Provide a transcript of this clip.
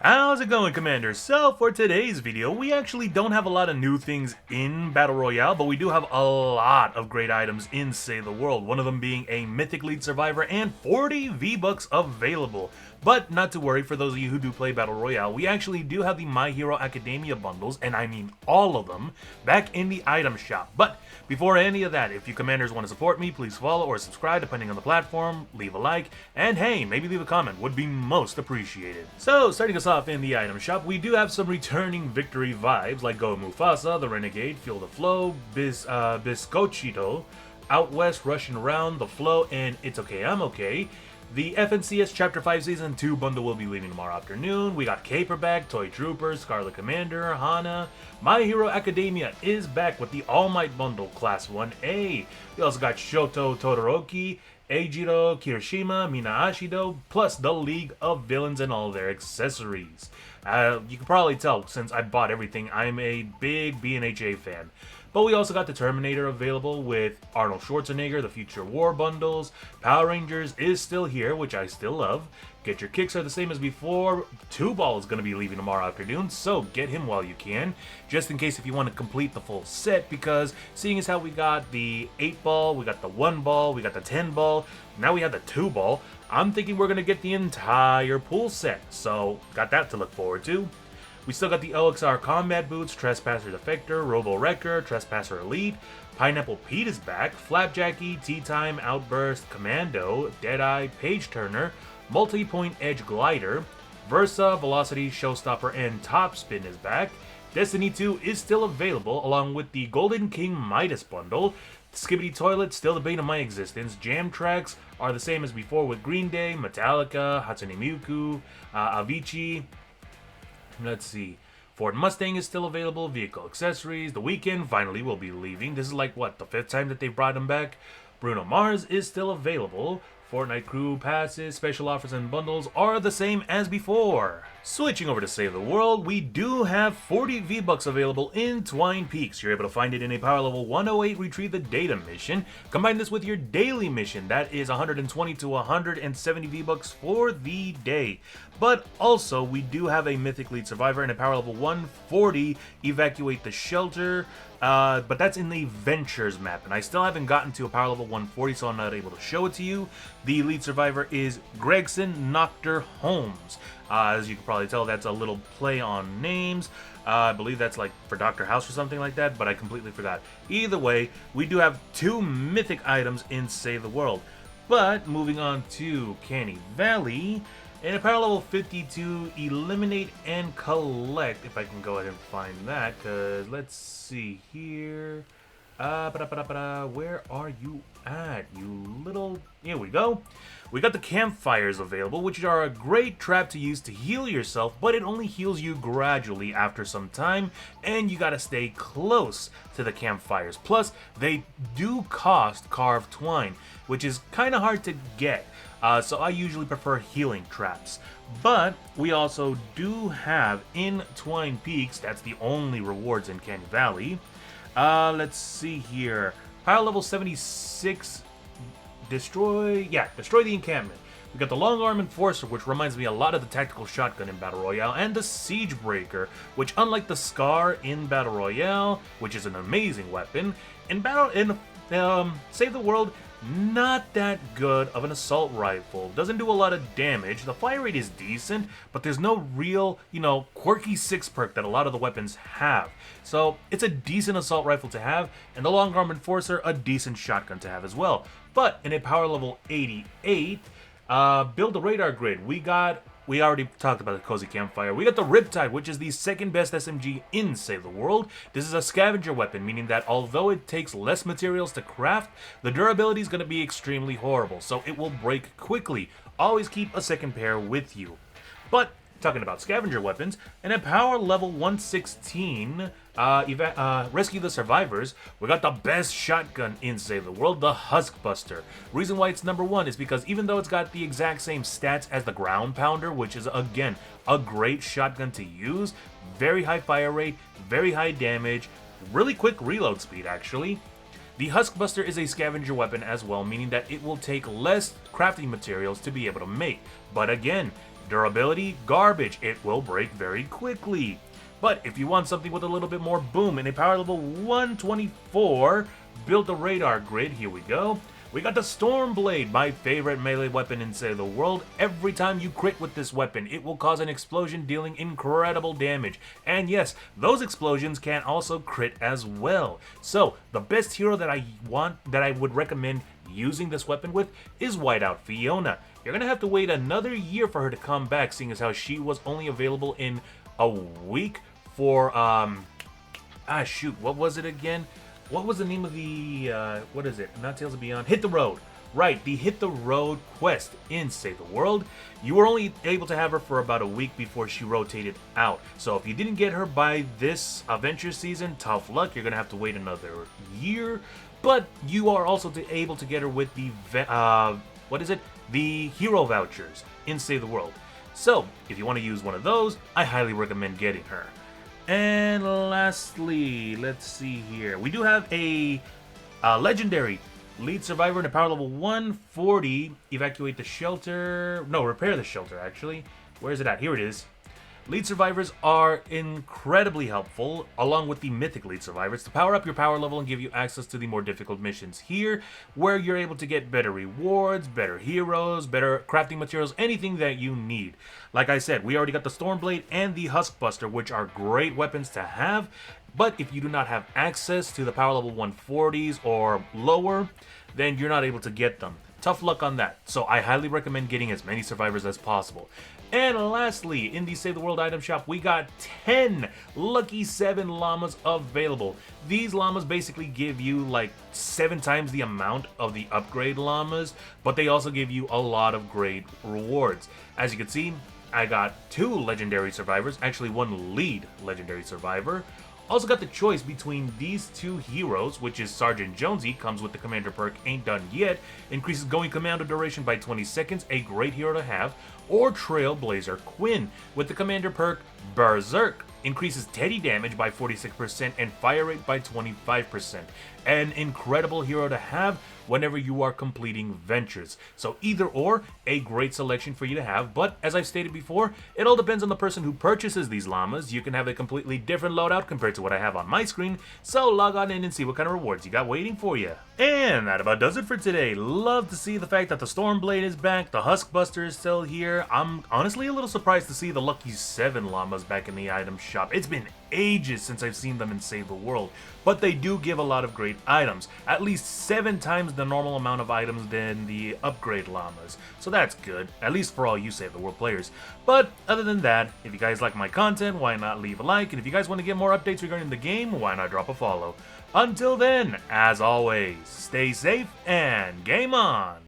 How's it going, Commander? So, for today's video, we actually don't have a lot of new things in Battle Royale, but we do have a lot of great items in Save the World, one of them being a Mythic Lead Survivor and 40 V-Bucks available. But not to worry, for those of you who do play Battle Royale, we actually do have the My Hero Academia bundles, and I mean all of them, back in the item shop. But before any of that, if you Commanders want to support me, please follow or subscribe depending on the platform, leave a like, and hey, maybe leave a comment, would be most appreciated. So, starting us off in the item shop, we do have some returning victory vibes like Go Mufasa, the Renegade, Feel the Flow, Biscochito, Out West, Rushing Around, The Flow, and It's Okay, I'm Okay. The FNCS Chapter 5 Season 2 bundle will be leaving tomorrow afternoon. We got Caperback, Toy Troopers, Scarlet Commander, Hana. My Hero Academia is back with the All Might bundle, Class 1A. We also got Shoto Todoroki, Eijiro Kirishima, Mina Ashido, plus the League of Villains and all their accessories. You can probably tell, since I bought everything, I'm a big BNHA fan. But we also got the Terminator available with Arnold Schwarzenegger, the Future War bundles. Power Rangers is still here, which I still love. Get Your Kicks are the same as before. 2-Ball is going to be leaving tomorrow afternoon, so get him while you can. Just in case if you want to complete the full set, because seeing as how we got the 8-Ball, we got the 1-Ball, we got the 10-Ball, now we have the 2-Ball, I'm thinking we're going to get the entire pool set. So, got that to look forward to. We still got the LXR Combat Boots, Trespasser Defector, Robo Wrecker, Trespasser Elite, Pineapple Pete is back, Flapjacky, Tea Time, Outburst, Commando, Deadeye, Page Turner, Multi-Point Edge Glider, Versa, Velocity, Showstopper, and Topspin is back. Destiny 2 is still available, along with the Golden King Midas bundle. Skibbity Toilet, still the bane of my existence. Jam tracks are the same as before with Green Day, Metallica, Hatsune Miku, Avicii. Let's see. Ford Mustang is still available. Vehicle accessories. The Weeknd finally will be leaving. This is like, what, the 5th time that they've brought him back? Bruno Mars is still available. Fortnite Crew passes, special offers, and bundles are the same as before. Switching over to Save the World, we do have 40 V-Bucks available in Twine Peaks. You're able to find it in a Power Level 108 Retrieve the Data mission. Combine this with your daily mission. That is 120 to 170 V-Bucks for the day. But also, we do have a Mythic Lead Survivor and a Power Level 140 Evacuate the Shelter. But that's in the Ventures map, and I still haven't gotten to a Power Level 140, so I'm not able to show it to you. The lead survivor is Gregson Noctur Holmes. As you can probably tell, that's a little play on names. I believe that's like for Dr. House or something like that, but I completely forgot. Either way, we do have 2 mythic items in Save the World. But moving on to Canny Valley, in a Power Level 52, Eliminate and Collect, if I can go ahead and find that, because let's see here. Where are you at, you little... Here we go. We got the campfires available, which are a great trap to use to heal yourself, but it only heals you gradually after some time, and you gotta stay close to the campfires. Plus, they do cost carved twine, which is kind of hard to get. So I usually prefer healing traps. But we also do have in Twine Peaks, that's the only rewards in Canny Valley. Let's see here. Power level 76, destroy the encampment. We got the Long Arm Enforcer, which reminds me a lot of the Tactical Shotgun in Battle Royale, and the Siege Breaker, which unlike the Scar in Battle Royale, which is an amazing weapon, in Save the World, not that good of an assault rifle. Doesn't do a lot of damage. The fire rate is decent, but there's no real, quirky 6 perk that a lot of the weapons have. So it's a decent assault rifle to have, and the Long Arm Enforcer, a decent shotgun to have as well. But in a Power Level 88, build a radar grid. We already talked about the Cozy Campfire. We got the Riptide, which is the 2nd best SMG in Save the World. This is a scavenger weapon, meaning that although it takes less materials to craft, the durability is going to be extremely horrible, so it will break quickly. Always keep a 2nd pair with you. But talking about scavenger weapons, and at Power Level 116, Rescue the Survivors, we got the best shotgun in Save the World, the Huskbuster. Reason why it's number 1 is because even though it's got the exact same stats as the Ground Pounder, which is, again, a great shotgun to use, very high fire rate, very high damage, really quick reload speed, actually. The Huskbuster is a scavenger weapon as well, meaning that it will take less crafting materials to be able to make. But again, Durability, garbage. It will break very quickly. But if you want something with a little bit more boom in a power level 124, build the radar grid. Here we go. We got the Storm Blade, my favorite melee weapon in Say the World. Every time you crit with this weapon, it will cause an explosion, dealing incredible damage. And yes, those explosions can also crit as well. So the best hero that I would recommend using this weapon with is Whiteout Fiona. You're gonna have to wait another year for her to come back, seeing as how she was only available in a week for what was it again? What was the name of the, what is it? Not Tales of Beyond. Hit the Road. Right, the Hit the Road quest in Save the World. You were only able to have her for about a week before she rotated out. So if you didn't get her by this adventure season, tough luck. You're going to have to wait another year. But you are also able to get her with the, the hero vouchers in Save the World. So if you want to use one of those, I highly recommend getting her. And lastly, let's see here. We do have a legendary lead survivor in a power level 140. Evacuate the shelter. No, repair the shelter, actually. Where is it at? Here it is. Lead survivors are incredibly helpful, along with the mythic lead survivors, to power up your power level and give you access to the more difficult missions here, where you're able to get better rewards, better heroes, better crafting materials, anything that you need. Like I said, we already got the Stormblade and the Huskbuster, which are great weapons to have, but if you do not have access to the power level 140s or lower, then you're not able to get them. Tough luck on that. So I highly recommend getting as many survivors as possible. And lastly, in the Save the World item shop, we got 10 Lucky 7 llamas available. These llamas basically give you like 7 times the amount of the upgrade llamas, but they also give you a lot of great rewards. As you can see, I got 2 legendary survivors, actually 1 lead legendary survivor. Also got the choice between these 2 heroes, which is Sergeant Jonesy, comes with the commander perk Ain't Done Yet, increases going commando duration by 20 seconds, a great hero to have, or Trailblazer Quinn with the commander perk Berserk, increases Teddy damage by 46% and fire rate by 25%. An incredible hero to have whenever you are completing ventures. So either or, a great selection for you to have, but as I've stated before, it all depends on the person who purchases these llamas. You can have a completely different loadout compared to what I have on my screen, so log on in and see what kind of rewards you got waiting for you. And that about does it for today. Love to see the fact that the Stormblade is back, the Huskbuster is still here. I'm honestly a little surprised to see the Lucky 7 llamas back in the item shop. It's been ages since I've seen them in Save the World, but they do give a lot of great items, at least 7 times the normal amount of items than the upgrade llamas, so that's good, at least for all you Save the World players. But other than that, if you guys like my content, why not leave a like, and if you guys want to get more updates regarding the game, why not drop a follow. Until then, as always, stay safe and game on!